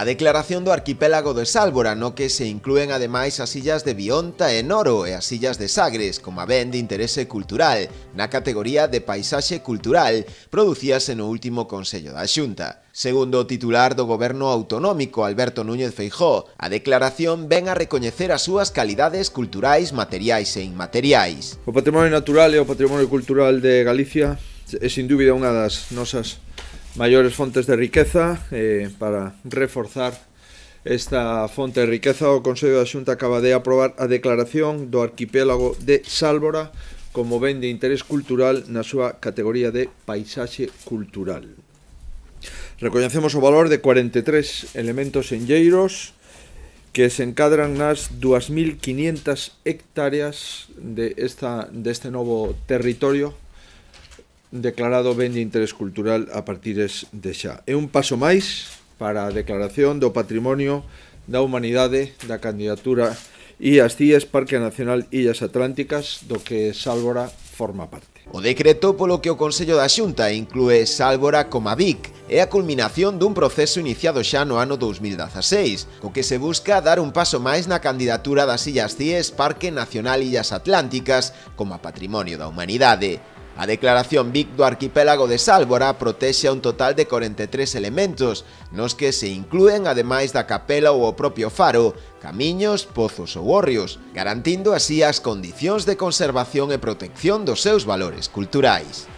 A declaración do arquipélago de Sálvora, no que se inclúen ademais as illas de Bionta e Noro e as illas de Sagres, como ben de interese cultural, na categoría de paisaxe cultural, producíase no último Consello da Xunta. Segundo o titular do Goberno Autonómico, Alberto Núñez Feijóo, a declaración ven a recoñecer as súas calidades culturais, materiais e inmateriais. O patrimonio natural e o patrimonio cultural de Galicia é sin dúbida unha das nosas maiores fontes de riqueza. Para reforzar esta fonte de riqueza, o Consello da Xunta acaba de aprobar a declaración do arquipélago de Sálvora como ben de interés cultural na súa categoría de paisaxe cultural. Recoñecemos o valor de 43 elementos enlleiros que se encadran nas 2.500 hectáreas deste novo territorio declarado ben de interés cultural a partir de xa. É un paso máis para a declaración do patrimonio da humanidade da candidatura Illas Cíes Parque Nacional Illas Atlánticas, do que Sálvora forma parte. O decreto polo que o Consello da Xunta inclúe Sálvora como a Vic é a culminación dun proceso iniciado xa no ano 2016, co que se busca dar un paso máis na candidatura das Illas Cíes Parque Nacional Illas Atlánticas como a Patrimonio da Humanidade. A declaración Vic do arquipélago de Sálvora protexe a un total de 43 elementos, nos que se inclúen, ademais da capela ou o propio faro, camiños, pozos ou hórreos, garantindo así as condicións de conservación e protección dos seus valores culturais.